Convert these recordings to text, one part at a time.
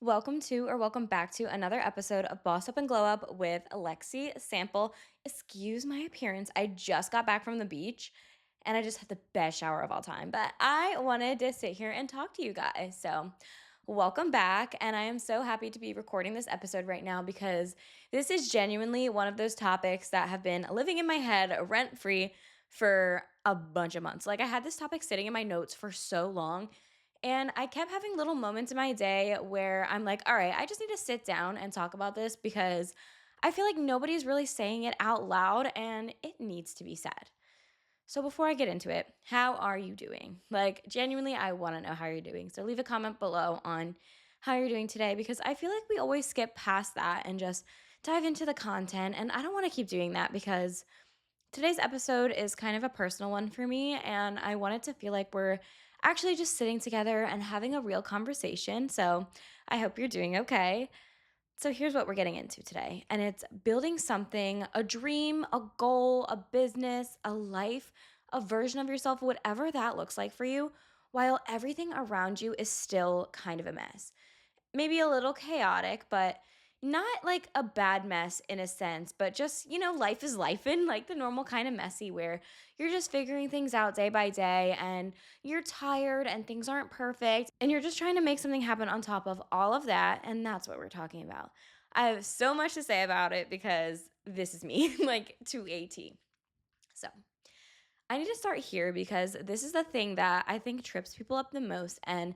Welcome back to another episode of Boss Up and Glow Up with Alexi Sample. Excuse my appearance. I just got back from the beach and I just had the best shower of all time. But I wanted to sit here and talk to you guys. So, welcome back. And I am so happy to be recording this episode right now because this is genuinely one of those topics that have been living in my head rent free for a bunch of months. Like, I had this topic sitting in my notes for so long and I kept having little moments in my day where I'm like, all right, I just need to sit down and talk about this because I feel like nobody's really saying it out loud and it needs to be said. So before I get into it, how are you doing? Like, genuinely, I want to know how you're doing. So leave a comment below on how you're doing today because I feel like we always skip past that and just dive into the content. And I don't want to keep doing that because today's episode is kind of a personal one for me, and I want it to feel like we're actually just sitting together and having a real conversation. So I hope you're doing okay. So here's what we're getting into today, and it's building something, a dream, a goal, a business, a life, a version of yourself, whatever that looks like for you, while everything around you is still kind of a mess, maybe a little chaotic, but not like a bad mess in a sense, but just, life is life in like the normal kind of messy where you're just figuring things out day by day and you're tired and things aren't perfect and you're just trying to make something happen on top of all of that. And that's what we're talking about. I have so much to say about it because this is me, like to a T. So I need to start here because this is the thing that I think trips people up the most. And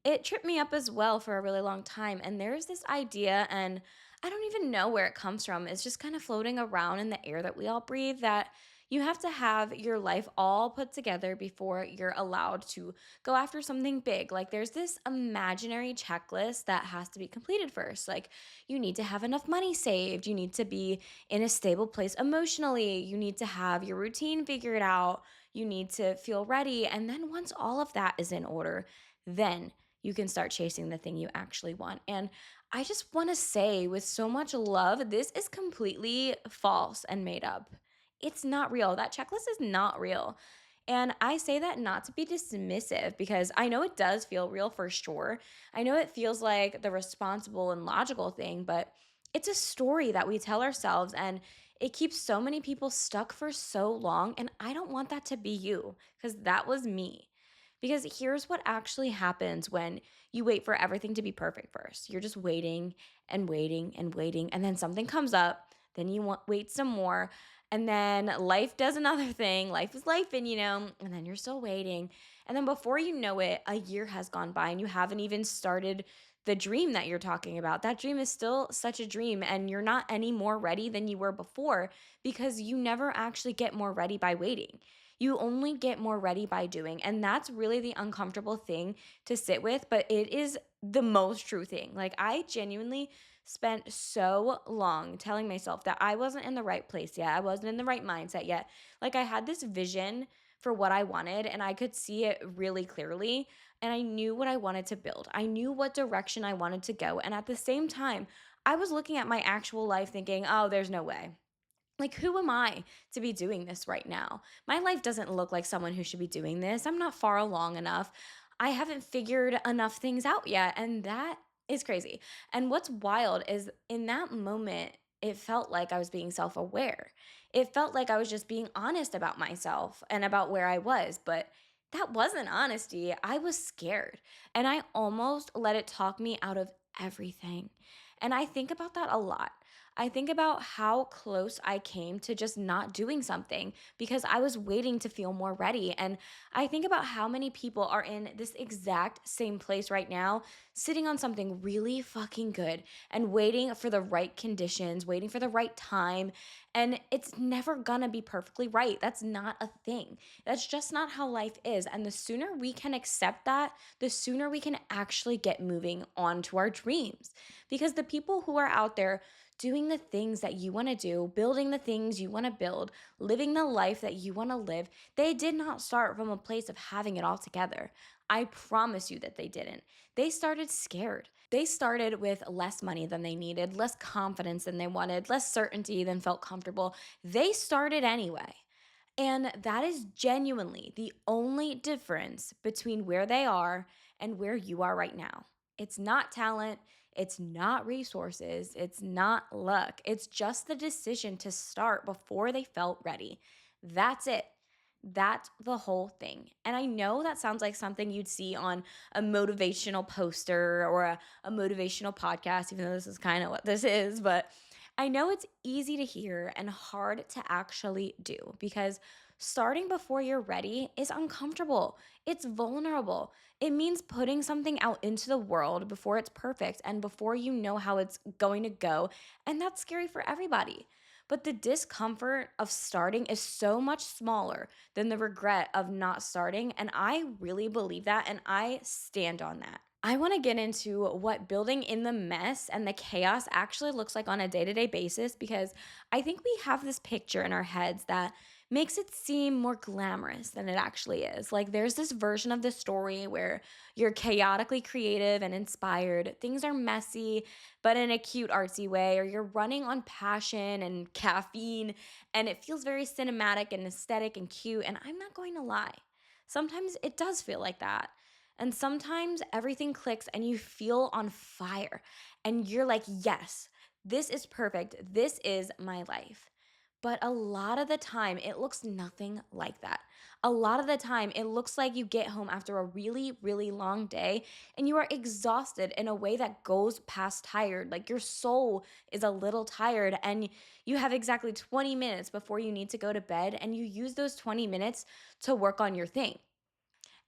it tripped me up as well for a really long time. And there's this idea, and I don't even know where it comes from. It's just kind of floating around in the air that we all breathe that you have to have your life all put together before you're allowed to go after something big. Like there's this imaginary checklist that has to be completed first. Like you need to have enough money saved, you need to be in a stable place emotionally, you need to have your routine figured out, you need to feel ready. And then once all of that is in order, then you can start chasing the thing you actually want. And I just want to say with so much love, this is completely false and made up. It's not real. That checklist is not real. And I say that not to be dismissive because I know it does feel real for sure. I know it feels like the responsible and logical thing, but it's a story that we tell ourselves and it keeps so many people stuck for so long. And I don't want that to be you because that was me. Because here's what actually happens when you wait for everything to be perfect first. You're just waiting and waiting and waiting, and then something comes up, then you wait some more, and then life does another thing. Life is life, and then you're still waiting. And then before you know it, a year has gone by and you haven't even started the dream that you're talking about. That dream is still such a dream, and you're not any more ready than you were before because you never actually get more ready by waiting. You only get more ready by doing. And that's really the uncomfortable thing to sit with, but it is the most true thing. Like, I genuinely spent so long telling myself that I wasn't in the right place yet. I wasn't in the right mindset yet. Like, I had this vision for what I wanted and I could see it really clearly. And I knew what I wanted to build, I knew what direction I wanted to go. And at the same time, I was looking at my actual life thinking, oh, there's no way. Like, who am I to be doing this right now? My life doesn't look like someone who should be doing this. I'm not far along enough. I haven't figured enough things out yet. And that is crazy. And what's wild is in that moment, it felt like I was being self aware. It felt like I was just being honest about myself and about where I was. But that wasn't honesty. I was scared. And I almost let it talk me out of everything. And I think about that a lot. I think about how close I came to just not doing something because I was waiting to feel more ready. And I think about how many people are in this exact same place right now, sitting on something really fucking good and waiting for the right conditions, waiting for the right time. And it's never gonna be perfectly right. That's not a thing. That's just not how life is. And the sooner we can accept that, the sooner we can actually get moving on to our dreams. Because the people who are out there doing the things that you want to do, building the things you want to build, living the life that you want to live, they did not start from a place of having it all together. I promise you that they didn't. They started scared. They started with less money than they needed, less confidence than they wanted, less certainty than felt comfortable. They started anyway. And that is genuinely the only difference between where they are and where you are right now. It's not talent. It's not resources, it's not luck. It's just the decision to start before they felt ready. That's it. That's the whole thing. And I know that sounds like something you'd see on a motivational poster or a motivational podcast, even though this is kind of what this is. But I know it's easy to hear and hard to actually do because starting before you're ready is uncomfortable. It's vulnerable. It means putting something out into the world before it's perfect and before you know how it's going to go. And that's scary for everybody. But the discomfort of starting is so much smaller than the regret of not starting. And I really believe that. And I stand on that. I want to get into what building in the mess and the chaos actually looks like on a day to day basis because I think we have this picture in our heads that makes it seem more glamorous than it actually is. Like, there's this version of the story where you're chaotically creative and inspired, things are messy, but in a cute, artsy way, or you're running on passion and caffeine, and it feels very cinematic and aesthetic and cute. And I'm not going to lie, sometimes it does feel like that. And sometimes everything clicks and you feel on fire and you're like, yes, this is perfect. This is my life. But a lot of the time, it looks nothing like that. A lot of the time, it looks like you get home after a really, really long day and you are exhausted in a way that goes past tired. Like your soul is a little tired, and you have exactly 20 minutes before you need to go to bed, and you use those 20 minutes to work on your thing.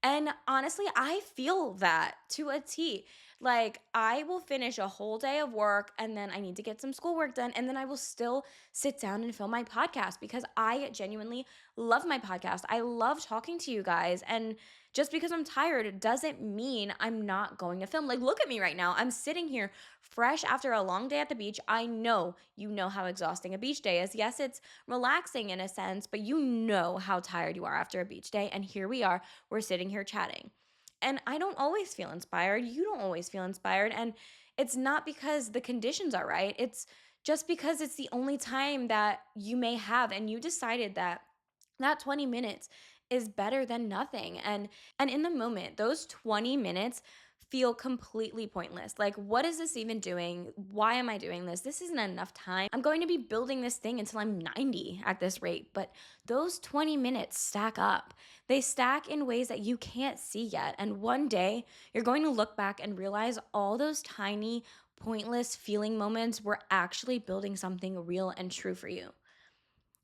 And honestly, I feel that to a T. Like, I will finish a whole day of work and then I need to get some schoolwork done. And then I will still sit down and film my podcast because I genuinely love my podcast. I love talking to you guys. And just because I'm tired doesn't mean I'm not going to film. Like, look at me right now. I'm sitting here fresh after a long day at the beach. I know you know how exhausting a beach day is. Yes, it's relaxing in a sense, but you know how tired you are after a beach day. And here we are, we're sitting here chatting. And I don't always feel inspired. You don't always feel inspired. And it's not because the conditions are right. It's just because it's the only time that you may have. And you decided that that 20 minutes is better than nothing. And in the moment, those 20 minutes feel completely pointless. Like, what is this even doing? Why am I doing this? This isn't enough time. I'm going to be building this thing until I'm 90 at this rate. But those 20 minutes stack up. They stack in ways that you can't see yet. And one day, you're going to look back and realize all those tiny, pointless feeling moments were actually building something real and true for you.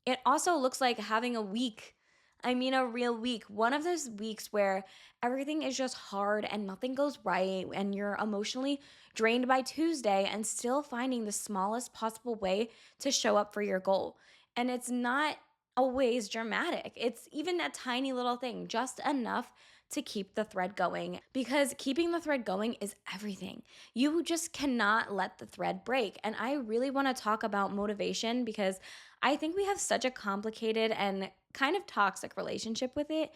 It also looks like having a week. I mean, a real week. One of those weeks where everything is just hard and nothing goes right, and you're emotionally drained by Tuesday and still finding the smallest possible way to show up for your goal. And it's not always dramatic, it's even a tiny little thing, just enough to keep the thread going. Because keeping the thread going is everything. You just cannot let the thread break. And I really want to talk about motivation because I think we have such a complicated and kind of toxic relationship with it.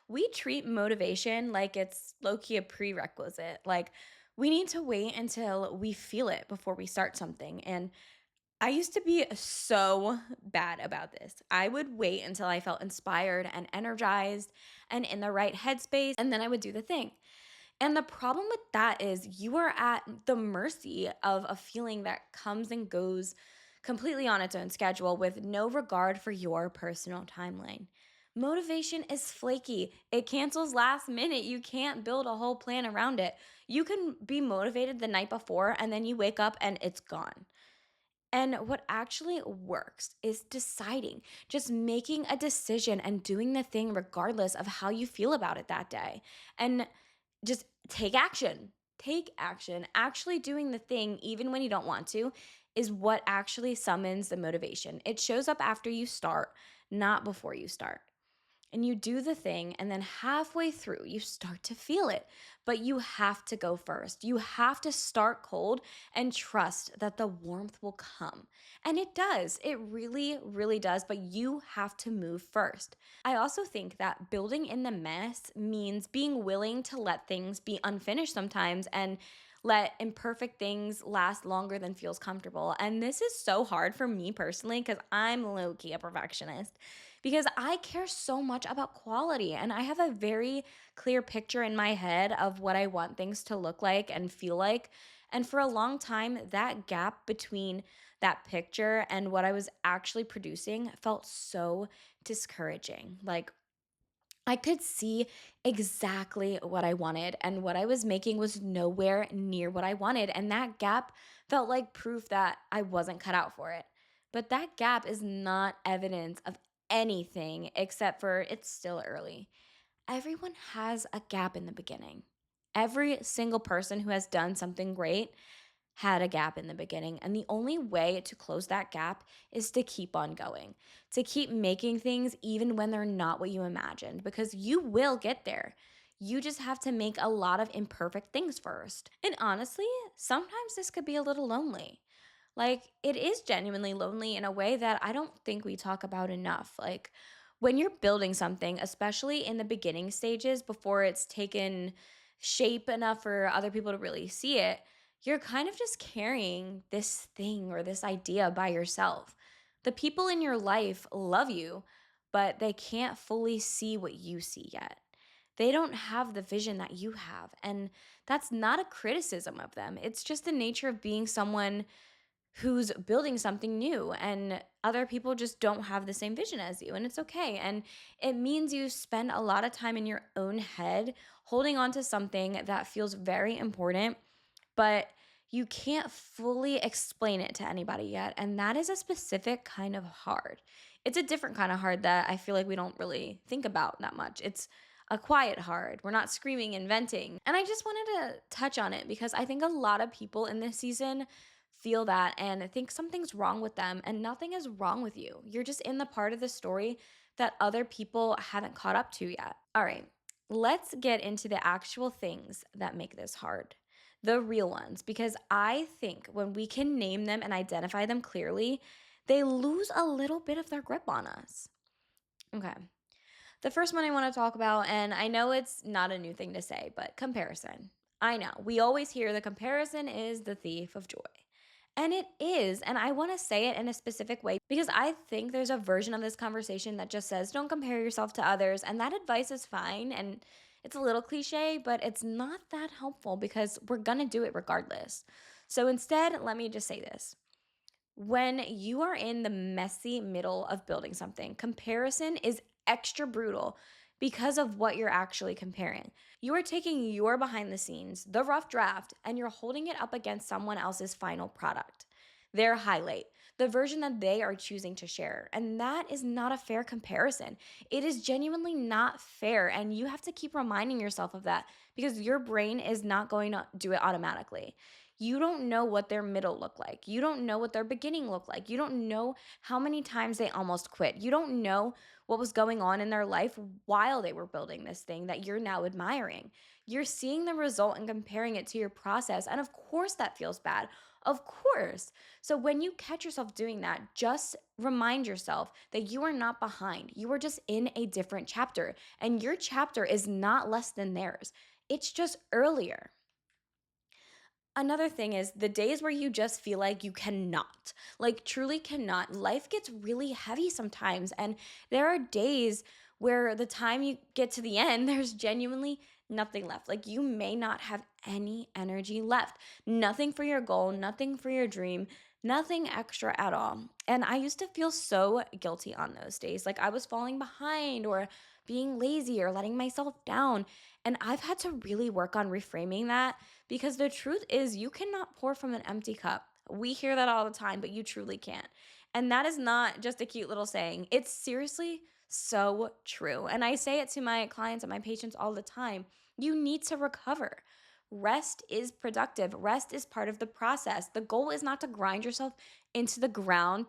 We treat motivation like it's low key a prerequisite. Like, we need to wait until we feel it before we start something. And I used to be so bad about this. I would wait until I felt inspired and energized and in the right headspace, and then I would do the thing. And the problem with that is you are at the mercy of a feeling that comes and goes completely on its own schedule with no regard for your personal timeline. Motivation is flaky. It cancels last minute. You can't build a whole plan around it. You can be motivated the night before and then you wake up and it's gone. And what actually works is deciding, just making a decision and doing the thing regardless of how you feel about it that day. And just take action. Take action. Actually doing the thing, even when you don't want to, is what actually summons the motivation. It shows up after you start, not before you start. And you do the thing, and then halfway through, you start to feel it. But you have to go first. You have to start cold and trust that the warmth will come. And it does. It really, really does. But you have to move first. I also think that building in the mess means being willing to let things be unfinished sometimes and let imperfect things last longer than feels comfortable. And this is so hard for me personally because I'm low key a perfectionist because I care so much about quality and I have a very clear picture in my head of what I want things to look like and feel like. And for a long time, that gap between that picture and what I was actually producing felt so discouraging. Like, I could see exactly what I wanted, and what I was making was nowhere near what I wanted. And that gap felt like proof that I wasn't cut out for it. But that gap is not evidence of anything except for it's still early. Everyone has a gap in the beginning. Every single person who has done something great had a gap in the beginning. And the only way to close that gap is to keep on going, to keep making things even when they're not what you imagined, because you will get there. You just have to make a lot of imperfect things first. And honestly, sometimes this could be a little lonely. Like, it is genuinely lonely in a way that I don't think we talk about enough. Like, when you're building something, especially in the beginning stages before it's taken shape enough for other people to really see it, you're kind of just carrying this thing or this idea by yourself. The people in your life love you, but they can't fully see what you see yet. They don't have the vision that you have. And that's not a criticism of them. It's just the nature of being someone who's building something new, and other people just don't have the same vision as you, and it's okay. And it means you spend a lot of time in your own head holding on to something that feels very important, but you can't fully explain it to anybody yet, and that is a specific kind of hard. It's a different kind of hard that I feel like we don't really think about that much. It's a quiet hard. We're not screaming and venting. And I just wanted to touch on it because I think a lot of people in this season feel that and think something's wrong with them, and nothing is wrong with you. You're just in the part of the story that other people haven't caught up to yet. All right, let's get into the actual things that make this hard, the real ones, because I think when we can name them and identify them clearly, they lose a little bit of their grip on us. Okay. The first one I want to talk about, and I know it's not a new thing to say, but comparison. I know we always hear the comparison is the thief of joy. And it is. And I want to say it in a specific way because I think there's a version of this conversation that just says, don't compare yourself to others. And that advice is fine. And it's a little cliche, but it's not that helpful because we're going to do it regardless. So instead, let me just say this. When you are in the messy middle of building something, comparison is extra brutal because of what you're actually comparing. You are taking your behind the scenes, the rough draft, and you're holding it up against someone else's final product, their highlight, the version that they are choosing to share. And that is not a fair comparison. It is genuinely not fair. And you have to keep reminding yourself of that because your brain is not going to do it automatically. You don't know what their middle looked like. You don't know what their beginning looked like. You don't know how many times they almost quit. You don't know what was going on in their life while they were building this thing that you're now admiring. You're seeing the result and comparing it to your process. And of course, that feels bad. Of course. So when you catch yourself doing that, just remind yourself that you are not behind. You are just in a different chapter, and your chapter is not less than theirs. It's just earlier. Another thing is the days where you just feel like you cannot, like truly cannot. Life gets really heavy sometimes. And there are days where the time you get to the end, there's genuinely nothing left. Like you may not have any energy left, nothing for your goal, nothing for your dream, nothing extra at all. And I used to feel so guilty on those days. Like I was falling behind or being lazy or letting myself down. And I've had to really work on reframing that because the truth is, you cannot pour from an empty cup. We hear that all the time, but you truly can't. And that is not just a cute little saying. It's seriously so true. And I say it to my clients and my patients all the time. You need to recover. Rest is productive, rest is part of the process. The goal is not to grind yourself into the ground.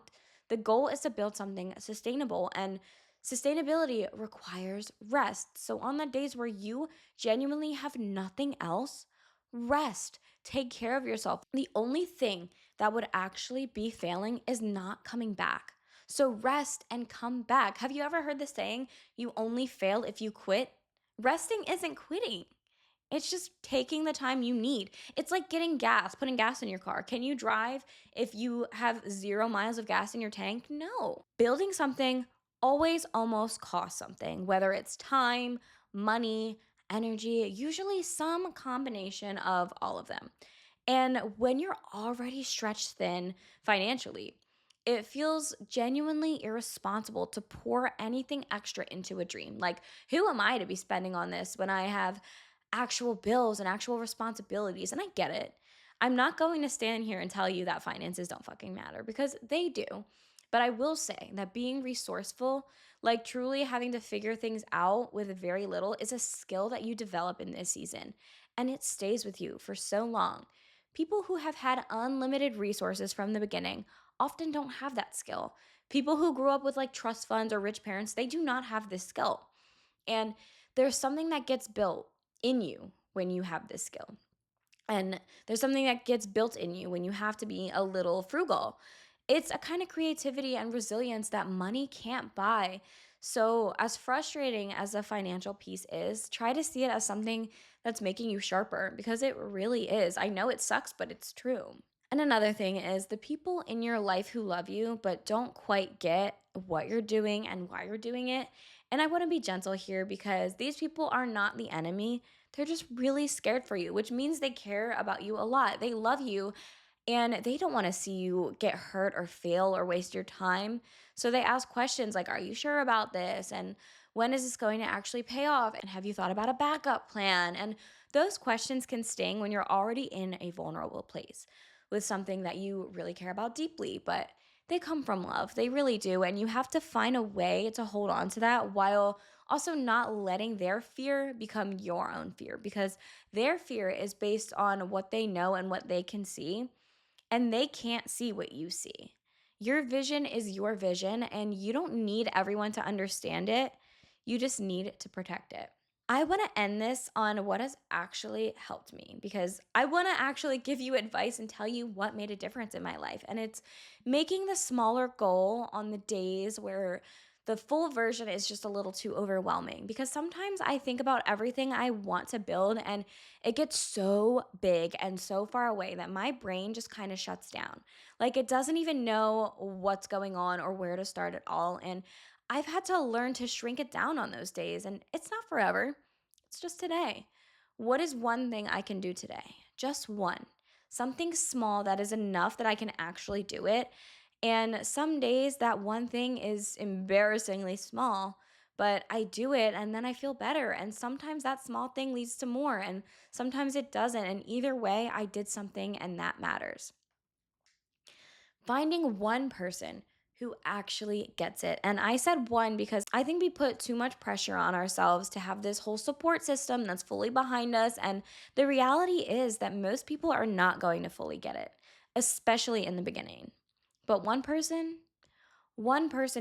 The goal is to build something sustainable, and sustainability requires rest. So, on the days where you genuinely have nothing else, rest, take care of yourself. The only thing that would actually be failing is not coming back. So rest and come back. Have you ever heard the saying, you only fail if you quit? Resting isn't quitting. It's just taking the time you need. It's like getting gas, putting gas in your car. Can you drive if you have 0 miles of gas in your tank? No. Building something always almost costs something, whether it's time, money, energy, usually some combination of all of them. And when you're already stretched thin financially, it feels genuinely irresponsible to pour anything extra into a dream. Like, who am I to be spending on this when I have actual bills and actual responsibilities? And I get it. I'm not going to stand here and tell you that finances don't fucking matter because they do. But I will say that being resourceful, like truly having to figure things out with very little, is a skill that you develop in this season. And it stays with you for so long. People who have had unlimited resources from the beginning often don't have that skill. People who grew up with like trust funds or rich parents, they do not have this skill. And there's something that gets built in you when you have this skill. And there's something that gets built in you when you have to be a little frugal. It's a kind of creativity and resilience that money can't buy. So, as frustrating as the financial piece is, try to see it as something that's making you sharper because it really is. I know it sucks, but it's true. And another thing is the people in your life who love you but don't quite get what you're doing and why you're doing it. And I want to be gentle here because these people are not the enemy. They're just really scared for you, which means they care about you a lot. They love you and they don't want to see you get hurt or fail or waste your time. So they ask questions like, are you sure about this? And when is this going to actually pay off? And have you thought about a backup plan? And those questions can sting when you're already in a vulnerable place with something that you really care about deeply, but they come from love. They really do. And you have to find a way to hold on to that while also not letting their fear become your own fear because their fear is based on what they know and what they can see and they can't see what you see. Your vision is your vision, and you don't need everyone to understand it. You just need to protect it. I want to end this on what has actually helped me because I want to actually give you advice and tell you what made a difference in my life. And it's making the smaller goal on the days where the full version is just a little too overwhelming because sometimes I think about everything I want to build and it gets so big and so far away that my brain just kind of shuts down. Like it doesn't even know what's going on or where to start at all. And I've had to learn to shrink it down on those days, and it's not forever. It's just today. What is one thing I can do today? Just one. Something small that is enough that I can actually do it. And some days that one thing is embarrassingly small, but I do it and then I feel better. And sometimes that small thing leads to more, and sometimes it doesn't. And either way, I did something and that matters. Finding one person who actually gets it. And I said one because I think we put too much pressure on ourselves to have this whole support system that's fully behind us. And the reality is that most people are not going to fully get it, especially in the beginning. But one person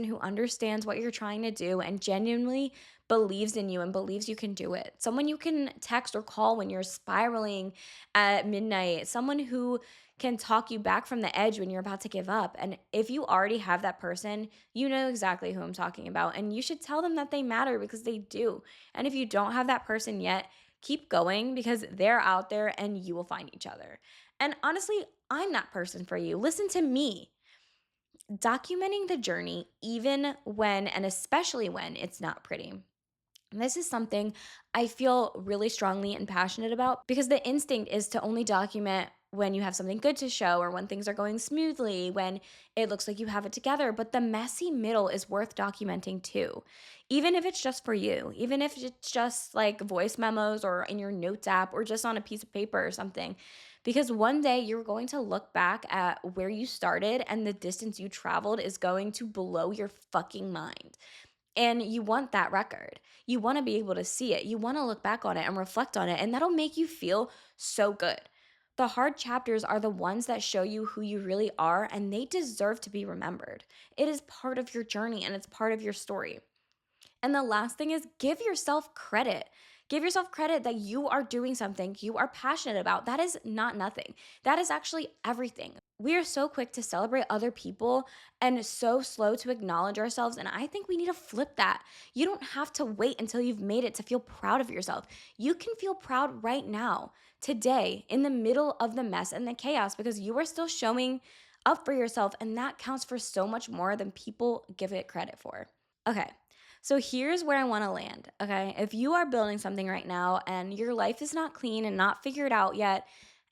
who understands what you're trying to do and genuinely believes in you and believes you can do it. Someone you can text or call when you're spiraling at midnight. Someone who can talk you back from the edge when you're about to give up. And if you already have that person, you know exactly who I'm talking about. And you should tell them that they matter because they do. And if you don't have that person yet, keep going because they're out there and you will find each other. And honestly, I'm that person for you. Listen to me. Documenting the journey, even when and especially when it's not pretty. This is something I feel really strongly and passionate about because the instinct is to only document when you have something good to show or when things are going smoothly, when it looks like you have it together. But the messy middle is worth documenting too, even if it's just for you, even if it's just like voice memos or in your notes app or just on a piece of paper or something. Because one day you're going to look back at where you started and the distance you traveled is going to blow your fucking mind. And you want that record. You want to be able to see it. You want to look back on it and reflect on it. And that'll make you feel so good. The hard chapters are the ones that show you who you really are, and they deserve to be remembered. It is part of your journey and it's part of your story. And the last thing is give yourself credit. Give yourself credit that you are doing something you are passionate about. That is not nothing. That is actually everything. We are so quick to celebrate other people and so slow to acknowledge ourselves. And I think we need to flip that. You don't have to wait until you've made it to feel proud of yourself. You can feel proud right now, today, in the middle of the mess and the chaos, because you are still showing up for yourself. And that counts for so much more than people give it credit for. Okay. So here's where I want to land. Okay. If you are building something right now and your life is not clean and not figured out yet,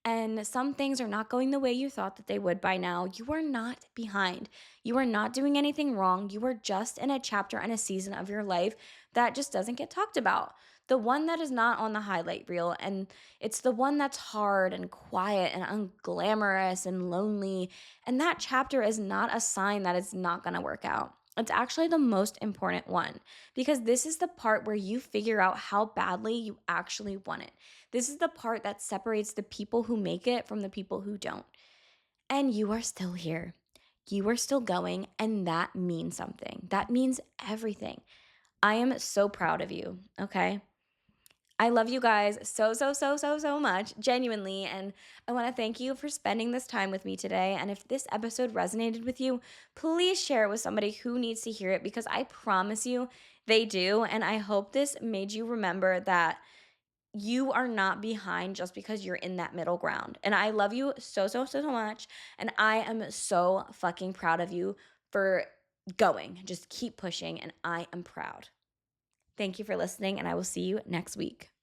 and some things are not going the way you thought that they would by now, you are not behind. You are not doing anything wrong. You are just in a chapter and a season of your life that just doesn't get talked about. The one that is not on the highlight reel, and it's the one that's hard and quiet and unglamorous and lonely. And that chapter is not a sign that it's not going to work out. It's actually the most important one because this is the part where you figure out how badly you actually want it. This is the part that separates the people who make it from the people who don't. And you are still here. You are still going, and that means something. That means everything. I am so proud of you, okay? I love you guys so, so, so, so, so much, genuinely. And I want to thank you for spending this time with me today. And if this episode resonated with you, please share it with somebody who needs to hear it because I promise you they do. And I hope this made you remember that you are not behind just because you're in that middle ground. And I love you so, so, so, so much. And I am so fucking proud of you for going. Just keep pushing. And I am proud. Thank you for listening. And I will see you next week.